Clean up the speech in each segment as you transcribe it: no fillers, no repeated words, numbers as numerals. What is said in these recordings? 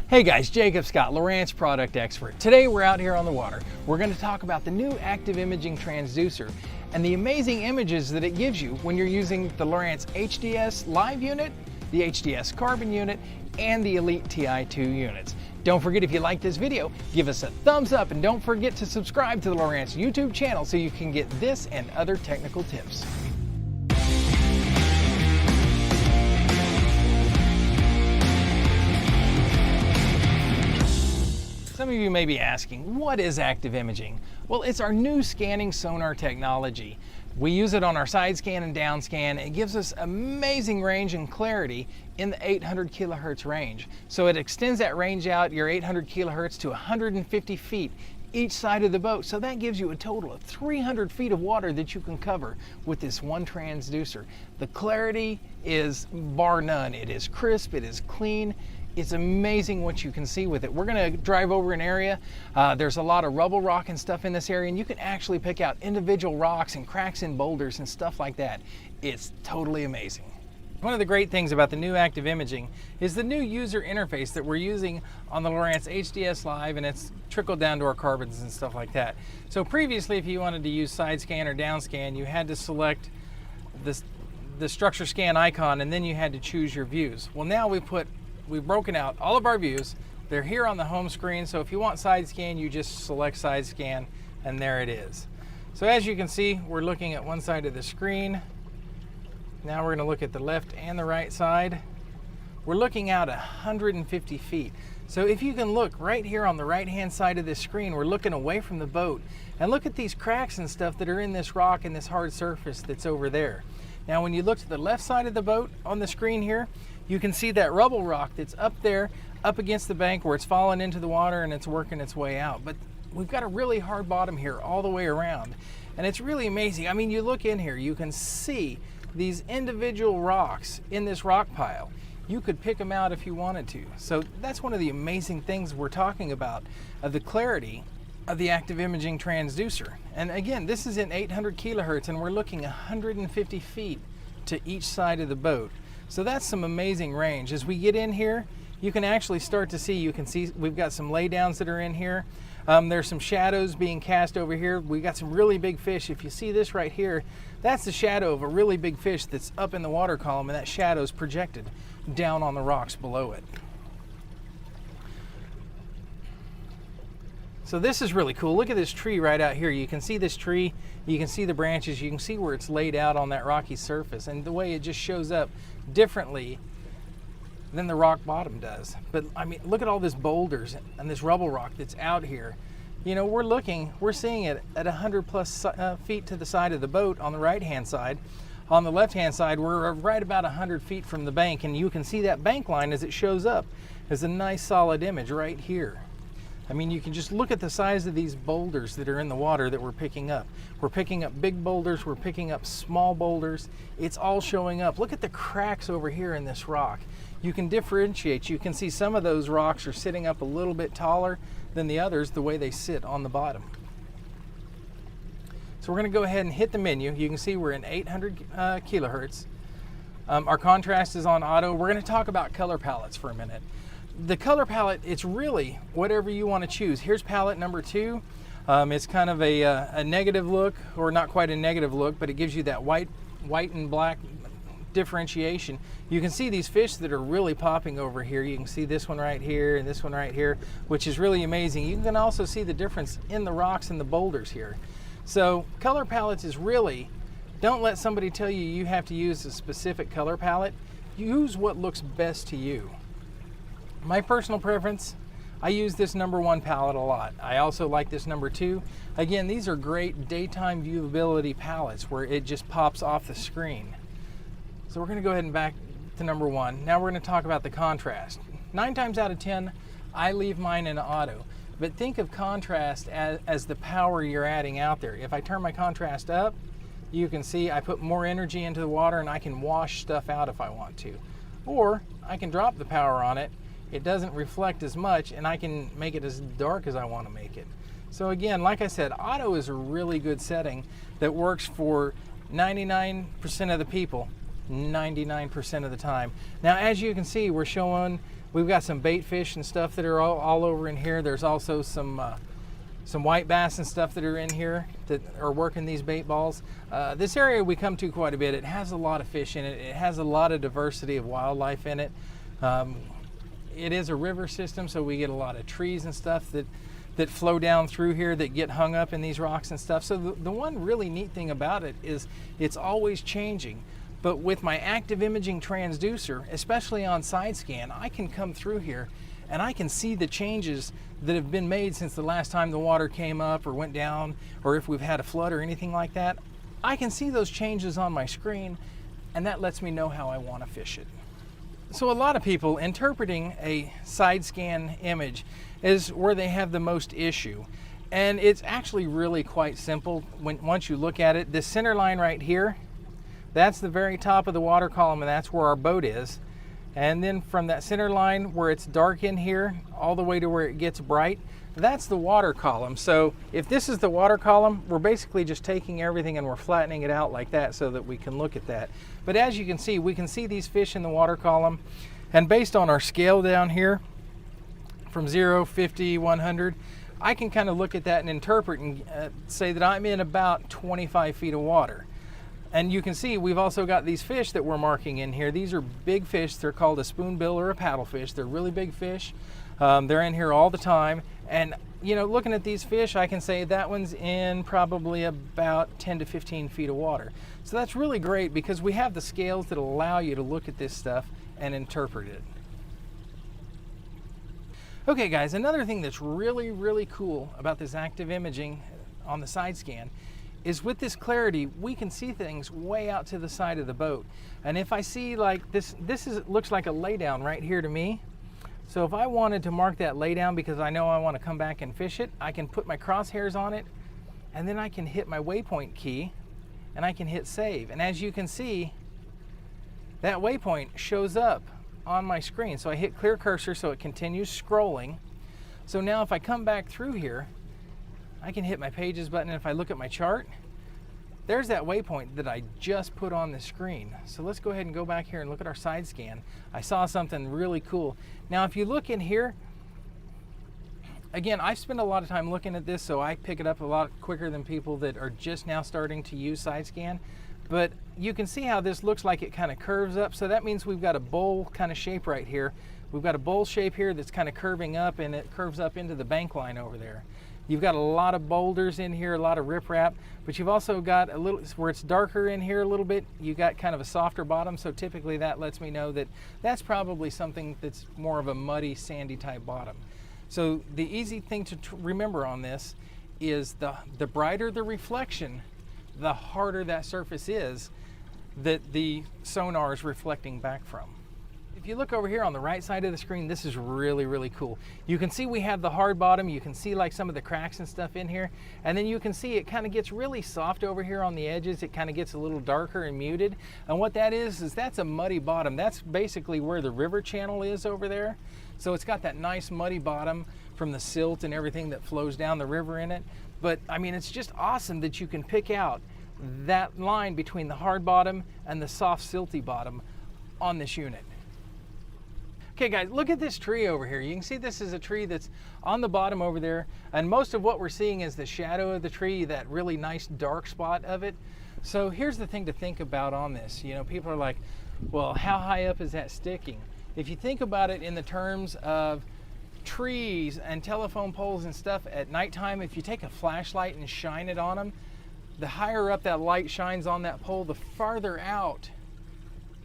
Hey guys, Jacob Scott, LOWRANCE product expert. Today we're out here on the water. We're going to talk about the new active imaging transducer and the amazing images that it gives you when you're using the LOWRANCE HDS Live unit, the HDS Carbon unit, and the Elite TI2 units. Don't forget, if you like this video, give us a thumbs up and don't forget to subscribe to the LOWRANCE YouTube channel so you can get this and other technical tips. Some of you may be asking, what is active imaging? Well, it's our new scanning sonar technology. We use it on our side scan and down scan. It gives us amazing range and clarity in the 800 kilohertz range. So it extends that range out, your 800 kilohertz, to 150 feet each side of the boat. So that gives you a total of 300 feet of water that you can cover with this one transducer. The clarity is bar none. It is crisp, it is clean. It's amazing what you can see with it. We're going to drive over an area. There's a lot of rubble rock and stuff in this area, and you can actually pick out individual rocks and cracks in boulders and stuff like that. It's totally amazing. One of the great things about the new active imaging is the new user interface that we're using on the LOWRANCE HDS Live, and it's trickled down to our carbons and stuff like that. So previously, if you wanted to use side scan or down scan, you had to select the structure scan icon, and then you had to choose your views. Well, now we've broken out all of our views. They're here on the home screen, so if you want side scan, you just select side scan, and there it is. So as you can see, we're looking at one side of the screen. Now we're going to look at the left and the right side. We're looking out 150 feet. So if you can look right here on the right-hand side of this screen, we're looking away from the boat, and look at these cracks and stuff that are in this rock and this hard surface that's over there. Now when you look to the left side of the boat on the screen here, you can see that rubble rock that's up there, up against the bank where it's fallen into the water and it's working its way out. But we've got a really hard bottom here all the way around. And it's really amazing. I mean, you look in here, you can see these individual rocks in this rock pile. You could pick them out if you wanted to. So that's one of the amazing things we're talking about, of the clarity of the active imaging transducer. And again, this is in 800 kilohertz, and we're looking 150 feet to each side of the boat. So that's some amazing range. As we get in here, you can actually start to see, you can see we've got some laydowns that are in here. There's some shadows being cast over here. We got some really big fish. If you see this right here, that's the shadow of a really big fish that's up in the water column, and that shadow is projected down on the rocks below it. So this is really cool. Look at this tree right out here. You can see this tree, you can see the branches, you can see where it's laid out on that rocky surface, and the way it just shows up differently than the rock bottom does. But I mean, look at all this boulders and this rubble rock that's out here. You know, we're seeing it at 100 plus feet to the side of the boat on the right hand side. On the left hand side, we're right about 100 feet from the bank, and you can see that bank line as it shows up as a nice solid image right here. I mean, you can just look at the size of these boulders that are in the water that we're picking up. We're picking up big boulders, we're picking up small boulders. It's all showing up. Look at the cracks over here in this rock. You can differentiate. You can see some of those rocks are sitting up a little bit taller than the others, the way they sit on the bottom. So we're going to go ahead and hit the menu. You can see we're in 800 kilohertz. Our contrast is on auto. We're going to talk about color palettes for a minute. The color palette, it's really whatever you want to choose. Here's palette number 2. It's kind of a negative look, or not quite a negative look, but it gives you that white and black differentiation. You can see these fish that are really popping over here. You can see this one right here and this one right here, which is really amazing. You can also see the difference in the rocks and the boulders here. So color palettes is really, don't let somebody tell you you have to use a specific color palette. Use what looks best to you. My personal preference, I use this number 1 palette a lot. I also like this number 2. Again, these are great daytime viewability palettes where it just pops off the screen. So we're going to go ahead and back to number 1. Now we're going to talk about the contrast. 9 times out of 10, I leave mine in auto. But think of contrast as the power you're adding out there. If I turn my contrast up, you can see I put more energy into the water, and I can wash stuff out if I want to. Or I can drop the power on it. It doesn't reflect as much, and I can make it as dark as I want to make it. So again, like I said, auto is a really good setting that works for 99% of the people 99% of the time. Now, as you can see, we're showing We've got some bait fish and stuff that are all over in here. There's also some white bass and stuff that are in here that are working these bait balls. This area we come to quite a bit. It has a lot of fish in it. It has a lot of diversity of wildlife in it. It is a river system, so we get a lot of trees and stuff that flow down through here that get hung up in these rocks and stuff. So the one really neat thing about it is it's always changing. But with my active imaging transducer, especially on side scan, I can come through here and I can see the changes that have been made since the last time the water came up or went down, or if we've had a flood or anything like that. I can see those changes on my screen, and that lets me know how I want to fish it. So a lot of people interpreting a side scan image is where they have the most issue. And it's actually really quite simple once you look at it. This center line right here, that's the very top of the water column, and that's where our boat is. And then from that center line where it's dark in here all the way to where it gets bright, that's the water column. So if this is the water column, we're basically just taking everything and we're flattening it out like that so that we can look at that. But as you can see, we can see these fish in the water column, and based on our scale down here from 0, 50, 100, I can kind of look at that and interpret and say that I'm in about 25 feet of water. And you can see we've also got these fish that we're marking in here. These are big fish. They're called a spoonbill or a paddlefish. They're really big fish. They're in here all the time. And you know, looking at these fish, I can say that one's in probably about 10 to 15 feet of water. So that's really great because we have the scales that allow you to look at this stuff and interpret it. Okay guys, another thing that's really, really cool about this active imaging on the side scan is with this clarity, we can see things way out to the side of the boat. And if I see like this looks like a laydown right here to me. So if I wanted to mark that laydown because I know I want to come back and fish it, I can put my crosshairs on it, and then I can hit my waypoint key and I can hit save. And as you can see, that waypoint shows up on my screen. So I hit clear cursor so it continues scrolling. So now if I come back through here, I can hit my pages button, and if I look at my chart, there's that waypoint that I just put on the screen. So let's go ahead and go back here and look at our side scan. I saw something really cool. Now if you look in here, again, I spend a lot of time looking at this, so I pick it up a lot quicker than people that are just now starting to use side scan. But you can see how this looks like it kind of curves up. So that means we've got a bowl kind of shape right here. We've got a bowl shape here that's kind of curving up, and it curves up into the bank line over there. You've got a lot of boulders in here, a lot of riprap, but you've also got a little, where it's darker in here a little bit, you got kind of a softer bottom, so typically that lets me know that that's probably something that's more of a muddy, sandy type bottom. So the easy thing to remember on this is the brighter the reflection, the harder that surface is that the sonar is reflecting back from. If you look over here on the right side of the screen, this is really, really cool. You can see we have the hard bottom. You can see like some of the cracks and stuff in here. And then you can see it kind of gets really soft over here on the edges. It kind of gets a little darker and muted. And what that is that's a muddy bottom. That's basically where the river channel is over there. So it's got that nice muddy bottom from the silt and everything that flows down the river in it. But I mean, it's just awesome that you can pick out that line between the hard bottom and the soft silty bottom on this unit. Okay guys, look at this tree over here. You can see this is a tree that's on the bottom over there, and most of what we're seeing is the shadow of the tree, that really nice dark spot of it. So here's the thing to think about on this. You know, people are like, well, how high up is that sticking? If you think about it in the terms of trees and telephone poles and stuff at nighttime, if you take a flashlight and shine it on them, the higher up that light shines on that pole, the farther out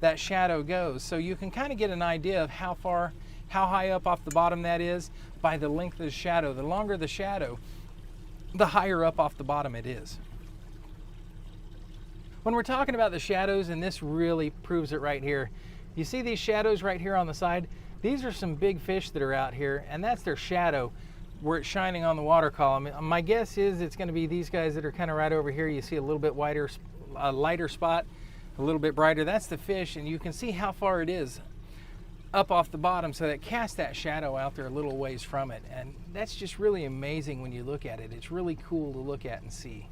that shadow goes. So you can kind of get an idea of how high up off the bottom that is by the length of the shadow. The longer the shadow, the higher up off the bottom it is. When we're talking about the shadows, and this really proves it right here, you see these shadows right here on the side? These are some big fish that are out here, and that's their shadow where it's shining on the water column. My guess is it's going to be these guys that are kind of right over here. You see a little bit wider, lighter spot, a little bit brighter. That's the fish, and you can see how far it is up off the bottom, so that casts that shadow out there a little ways from it. And that's just really amazing when you look at it. It's really cool to look at and see.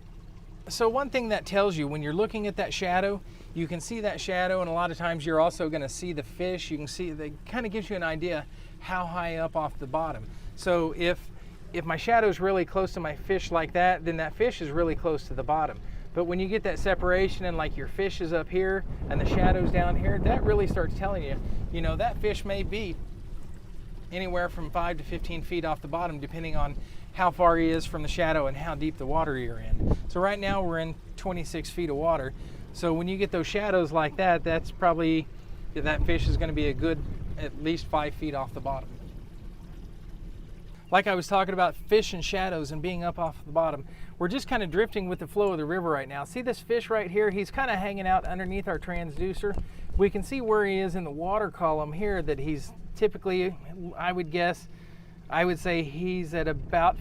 So one thing that tells you when you're looking at that shadow, you can see that shadow, and a lot of times you're also going to see the fish. You can see, that kind of gives you an idea how high up off the bottom. So if my shadow is really close to my fish like that, then that fish is really close to the bottom. But when you get that separation and like your fish is up here and the shadow's down here, that really starts telling you, you know, that fish may be anywhere from 5 to 15 feet off the bottom, depending on how far he is from the shadow and how deep the water you're in. So right now we're in 26 feet of water. So when you get those shadows like that, that's probably, that fish is going to be a good at least 5 feet off the bottom. Like I was talking about fish and shadows and being up off the bottom, we're just kind of drifting with the flow of the river right now. See this fish right here? He's kind of hanging out underneath our transducer. We can see where he is in the water column here, that he's typically, I would say he's at about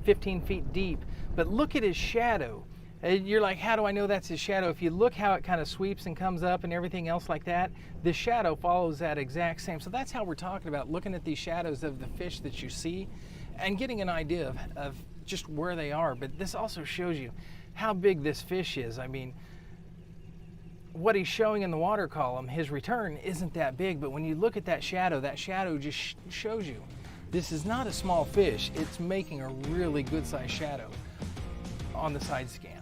15 feet deep. But look at his shadow. You're like, how do I know that's his shadow? If you look how it kind of sweeps and comes up and everything else like that, the shadow follows that exact same. So that's how we're talking about looking at these shadows of the fish that you see and getting an idea of just where they are. But this also shows you how big this fish is. I mean, what he's showing in the water column, his return isn't that big, but when you look at that shadow just shows you this is not a small fish. It's making a really good sized shadow on the side scan.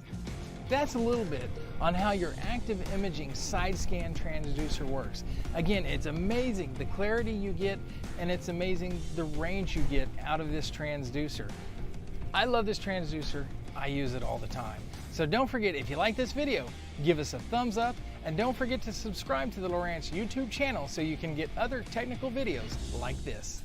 That's a little bit on how your active imaging side scan transducer works. Again, it's amazing the clarity you get, and it's amazing the range you get out of this transducer. I love this transducer. I use it all the time. So don't forget, if you like this video, give us a thumbs up, and don't forget to subscribe to the LOWRANCE YouTube channel so you can get other technical videos like this.